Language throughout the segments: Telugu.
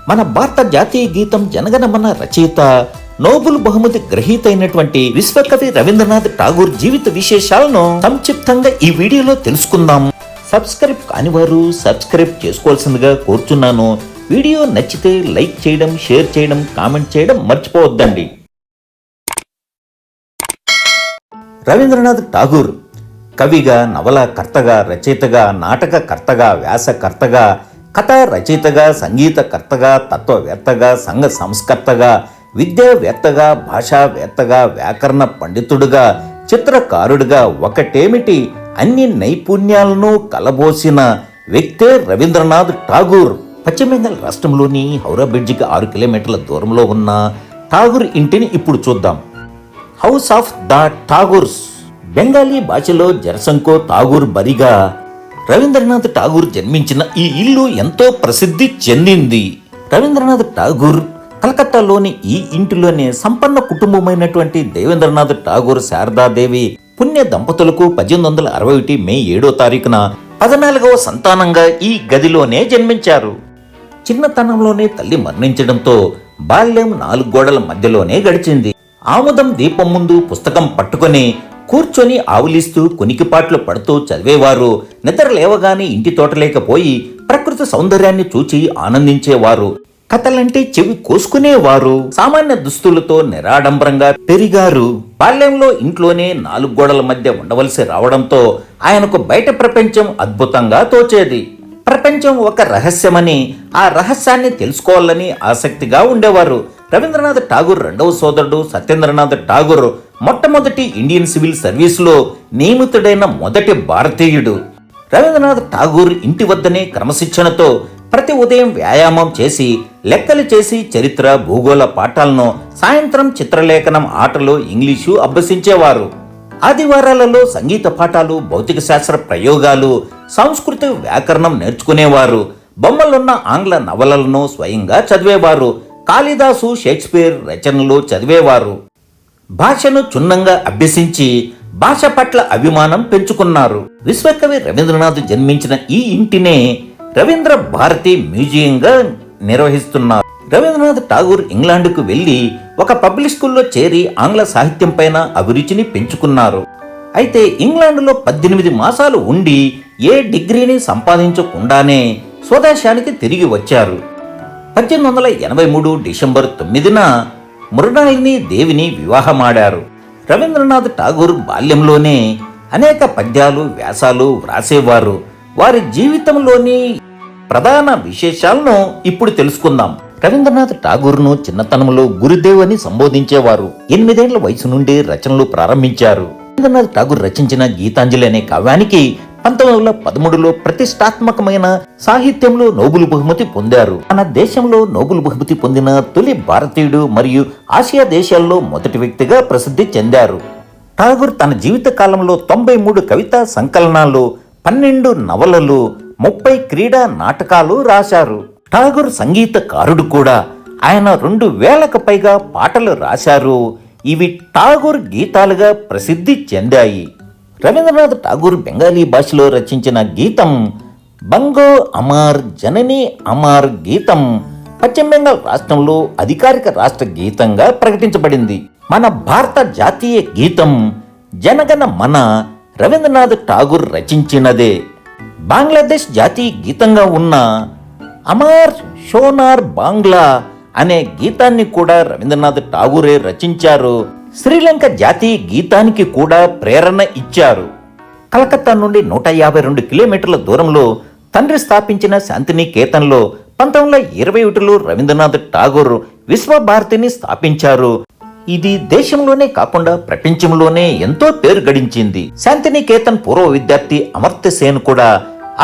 మన భారత జాతీయ గీతం జనగణమన రచయిత, నోబెల్ బహుమతి గ్రహీత అయినటువంటి విశ్వకవి రవీంద్రనాథ్ ఠాగూర్ జీవిత విశేషాలను సంక్షిప్తంగా ఈ వీడియోలో తెలుసుకుందాం. సబ్స్క్రైబ్ కానివారు సబ్స్క్రైబ్ చేసుకోవాల్సిందిగా కోరుచున్నాను. వీడియో నచ్చితే లైక్ చేయడం, షేర్ చేయడం, కామెంట్ చేయడం మర్చిపోవద్దండి. రవీంద్రనాథ్ ఠాగూర్ కవిగా, నవలకర్తగా, రచయితగా, నాటకకర్తగా, వ్యాసకర్తగా, కథా రచయితగా, సంగీతకర్తగా, తత్వవేత్తగా, సంఘ సంస్కర్తగా, విద్యావేత్తగా, భాషావేత్తగా, వ్యాకరణ పండితుడుగా, చిత్రకారుడిగా, ఒకటేమిటి అన్ని నైపుణ్యాలను కలబోసిన వ్యక్తే రవీంద్రనాథ్ ఠాగూర్. పశ్చిమ బెంగాల్ రాష్ట్రంలోని హౌరా బ్రిడ్జికి 6 కిలోమీటర్ల దూరంలో ఉన్న ఠాగూర్ ఇంటిని ఇప్పుడు చూద్దాం. House of the Tagores. Bengali భాషలో జరసంకో ఠాగూర్ బరిగా రవీంద్రనాథ్ ఠాగూర్ జన్మించిన ఈ ఇల్లు ఎంతో ప్రసిద్ధి చెందింది. రవీంద్రనాథ్ ఠాగూర్ కలకత్తాలోని ఈ ఇంటిలోనే సంపన్న కుటుంబమైనటువంటి దేవేంద్రనాథ్ ఠాగూర్, శారదాదేవి పుణ్య దంపతులకు 1861 మే 7వ తారీఖున 14వ సంతానంగా ఈ గదిలోనే జన్మించారు. చిన్నతనంలోనే తల్లి మరణించడంతో బాల్యం 4 గోడల మధ్యలోనే గడిచింది. ఆముదం దీపం ముందు పుస్తకం పట్టుకొని కూర్చొని ఆవులిస్తూ కొనికిపాట్లు పడుతూ చదివేవారు. నిద్ర లేవగానే ఇంటి తోటలేకపోయి ప్రకృతి సౌందర్యాన్ని చూచి ఆనందించేవారు. కథలంటే చెవి కోసుకునేవారు. సామాన్య దుస్తులతో నిరాడంబరంగా పెరిగారు. బాల్యంలో ఇంట్లోనే 4 గోడల మధ్య ఉండవలసి రావడంతో ఆయనకు బయట ప్రపంచం అద్భుతంగా తోచేది. ప్రపంచం ఒక రహస్యమని, ఆ రహస్యాన్ని తెలుసుకోవాలని ఆసక్తిగా ఉండేవారు. రవీంద్రనాథ్ ఠాగూర్ రెండవ సోదరుడు సత్యేంద్రనాథ్ ఠాగూర్ మొట్టమొదటి ఇండియన్ సివిల్ సర్వీసులో నియమితుడైన మొదటి భారతీయుడు. రవీంద్రనాథ్ ఠాగూర్ ఇంటి వద్దనే క్రమశిక్షణతో ప్రతి ఉదయం వ్యాయామం చేసి, లెక్కలు చేసి, చరిత్ర, భూగోళ పాఠాలను, సాయంత్రం చిత్రలేఖనం, ఆటలు, ఇంగ్లీషు అభ్యసించేవారు. ఆదివారాలలో సంగీత పాఠాలు, భౌతిక శాస్త్ర ప్రయోగాలు, సంస్కృతి, వ్యాకరణం నేర్చుకునేవారు. బొమ్మలున్న ఆంగ్ల నవలలను స్వయంగా చదివేవారు. కాళిదాసు, షేక్స్పియర్ రచనలు చదివేవారు. భాషను క్షుణ్ణంగా అభ్యసించి భాష పట్ల అభిమానం పెంచుకున్నారు. విశ్వకవి రవీంద్రనాథ్ జన్మించిన ఈ ఇంటినే రవీంద్ర భారతి మ్యూజియంగా నిర్వహిస్తున్నారు. రవీంద్రనాథ్ ఠాగూర్ ఇంగ్లాండ్కు వెళ్లి ఒక పబ్లిక్ స్కూల్లో చేరి ఆంగ్ల సాహిత్యం పైన అభిరుచిని పెంచుకున్నారు. అయితే ఇంగ్లాండ్లో 18 మాసాలు ఉండి ఏ డిగ్రీని సంపాదించకుండానే స్వదేశానికి తిరిగి వచ్చారు. 1883 డిసెంబర్ 9న మృణాలిని దేవిని వివాహమాడారు. రవీంద్రనాథ్ ఠాగూర్ బాల్యంలోనే అనేక పద్యాలు, వ్యాసాలు వ్రాసేవారు. వారి జీవితంలోని ప్రధాన విశేషాలను ఇప్పుడు తెలుసుకుందాం. రవీంద్రనాథ్ ఠాగూర్ను చిన్నతనంలో గురుదేవ్ అని సంబోధించేవారు. 8 ఏళ్ల వయసు నుండి రచనలు ప్రారంభించారు. రవీంద్రనాథ్ ఠాగూర్ రచించిన గీతాంజలి అనే కావ్యానికి 1913లో ప్రతిష్టాత్మకమైన సాహిత్యంలో నోబెల్ బహుమతి పొందారు. మన దేశంలో నోబెల్ బహుమతి పొందిన తొలి భారతీయుడు మరియు ఆసియా దేశాల్లో మొదటి వ్యక్తిగా ప్రసిద్ధి చెందారు. ఠాగూర్ తన జీవిత కాలంలో 93 కవితా సంకలనాలు, 12 నవలలు, 30 క్రీడా నాటకాలు రాశారు. ఠాగూర్ సంగీతకారుడు కూడా. ఆయన 2000కు పైగా పాటలు రాశారు. ఇవి ఠాగూర్ గీతాలుగా ప్రసిద్ధి చెందాయి. రవీంద్రనాథ్ ఠాగూర్ బెంగాలీ భాషలో రచించిన గీతం బంగో అమార్ జనని అమార్ గీతం పశ్చిమ బెంగాల్ రాష్ట్రంలో అధికారిక రాష్ట్ర గీతంగా ప్రకటించబడింది. మన భారత జాతీయ గీతం జనగణ మన రవీంద్రనాథ్ ఠాగూర్ రచించినదే. బంగ్లాదేశ్ జాతీయ గీతంగా ఉన్న అమార్ షోనార్ బాంగ్లా అనే గీతాన్ని కూడా రవీంద్రనాథ్ ఠాగూరే రచించారు. శ్రీలంక జాతీయ గీతానికి కూడా ప్రేరణ ఇచ్చారు. కలకత్తా నుండి 152 కిలోమీటర్ల దూరంలో తండ్రి స్థాపించిన శాంతినికేతన్లో 1921లో రవీంద్రనాథ్ ఠాగూర్ విశ్వభారతిని స్థాపించారు. ఇది దేశంలోనే కాకుండా ప్రపంచంలోనే ఎంతో పేరు గడించింది. శాంతినికేతన్ పూర్వ విద్యార్థి అమర్త్య సేన్ కూడా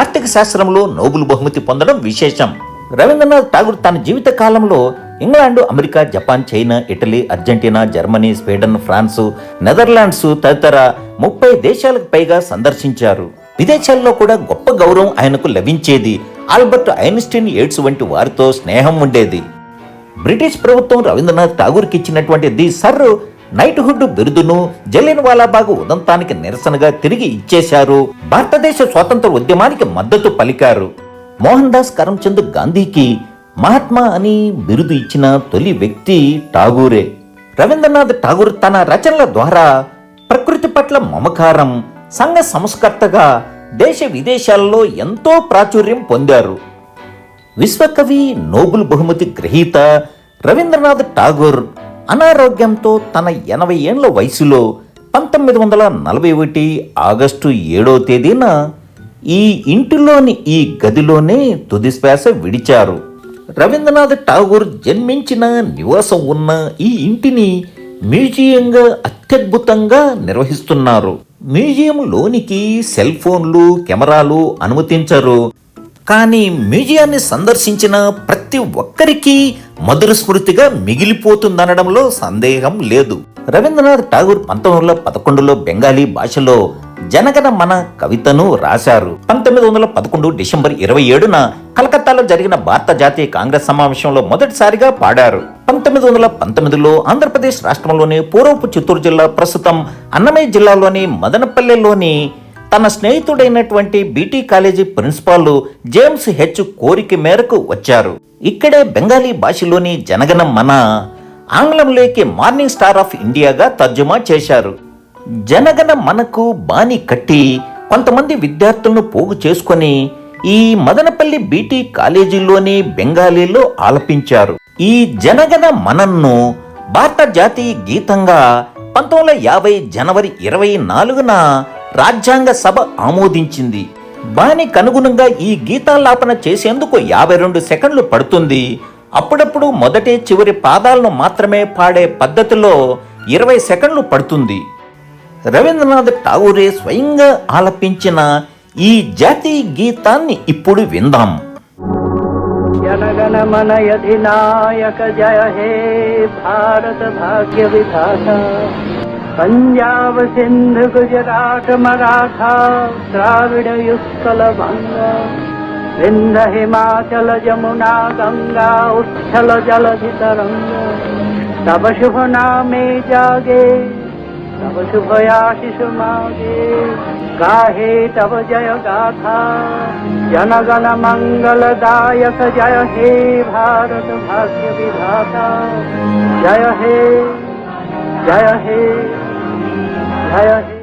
ఆర్థిక శాస్త్రంలో నోబెల్ బహుమతి పొందడం విశేషం. రవీంద్రనాథ్ ఠాగూర్ తన జీవిత కాలంలో England, America, Japan, China, Italy, Argentina, Germany, Sweden, France, Netherlands తదితర 30 దేశాలకు పైగా సందర్శించారు. విదేశాల్లో కూడా గొప్ప గౌరవం ఆయనకు లభించేది. ఆల్బర్ట్ ఐన్స్టీన్, ఎయిడ్స్ వంటి వారితో స్నేహం ఉండేది. బ్రిటిష్ ప్రభుత్వం రవీంద్రనాథ్ ఠాగూర్కి ఇచ్చినటువంటి the sir knighthood బిరుదును Jallian Walabagh ఉదంతానికి నిరసనగా తిరిగి ఇచ్చేశారు. భారతదేశ స్వాతంత్ర ఉద్యమానికి మద్దతు పలికారు. మోహన్ దాస్ కరమ్చంద్ గాంధీకి మహాత్మా అని బిరుదు ఇచ్చిన తొలి వ్యక్తి ఠాగూరే. రవీంద్రనాథ్ ఠాగూర్ తన రచనల ద్వారా ప్రకృతి పట్ల మమకారం, సంఘ సంస్కర్తగా దేశ విదేశాల్లో ఎంతో ప్రాచుర్యం పొందారు. విశ్వకవి, నోబెల్ బహుమతి గ్రహీత రవీంద్రనాథ్ ఠాగూర్ అనారోగ్యంతో తన 80 ఏళ్ల వయసులో 1941 ఆగస్టు 7వ తేదీన ఈ ఇంటిలోని ఈ గదిలోనే తుది శ్వాస విడిచారు. రవీంద్రనాథ్ ఠాగూర్ జన్మించిన నివాసం ఉన్న ఈ ఇంటిని మ్యూజియంగా అత్యద్భుతంగా నిర్వహిస్తున్నారు. మ్యూజియం లోనికి సెల్ ఫోన్లు, కెమెరాలు అనుమతించరు. కానీ మ్యూజియాన్ని సందర్శించిన ప్రతి ఒక్కరికి మధుర స్మృతిగా మిగిలిపోతుందనడంలో సందేహం లేదు. రవీంద్రనాథ్ ఠాగూర్ 1911లో బెంగాలీ భాషలో జనగణ మన కవితను రాశారు. 1911 డిసెంబర్ 27న కలకత్తాలో జరిగిన భారత జాతీయ కాంగ్రెస్ సమావేశంలో మొదటిసారిగా పాడారు. 1919లో ఆంధ్రప్రదేశ్ రాష్ట్రంలోని పూర్వపు చిత్తూరు జిల్లా, ప్రస్తుతం అన్నమయ్య జిల్లాలోని మదనపల్లెలోని తన స్నేహితుడైనటువంటి BT college principal James H కోరిక మేరకు వచ్చారు. ఇక్కడే బెంగాలీ భాషలోని జనగణ మన ఆంగ్లంలోకి మార్నింగ్ స్టార్ ఆఫ్ ఇండియాగా తర్జుమా చేశారు. జనగణ మనకు బాని కట్టి కొంతమంది విద్యార్థులను పోగు చేసుకొని ఈ మదనపల్లి బీటీ కాలేజీలోని బెంగాలీలో ఆలపించారు. ఈ జనగణ మనన్ను భారత జాతీయ గీతంగా 1950 జనవరి 24న రాజ్యాంగ సభ ఆమోదించింది. బానికి అనుగుణంగా ఈ గీతాలాపన చేసేందుకు 52 సెకండ్లు పడుతుంది. అప్పుడప్పుడు మొదటి చివరి పాదాలను మాత్రమే పాడే పద్ధతిలో 20 సెకండ్లు పడుతుంది. రవీంద్రనాథ్ ఠాగూరే స్వయంగా ఆలపించిన ఈ జాతీయ గీతాన్ని ఇప్పుడు విందాం. జనగణ మన అధినాయక జయ హే భారత భాగ్య విధాత, పంజాబ్ సింధు గుజరాట్ మరాఠా ద్రావిడ యుత్కల వంగ, వింధ్య హిమాచల జమునా గంగా ఉచ్ఛల జలధి తరంగ, తవ శుభ నామే జాగే तब शुभयाशिष मागे, गाहे तब जय गाथा, जनगण मंगलदायक जय हे भारत भाग्य विधाता, जय हे जय हे जय हे।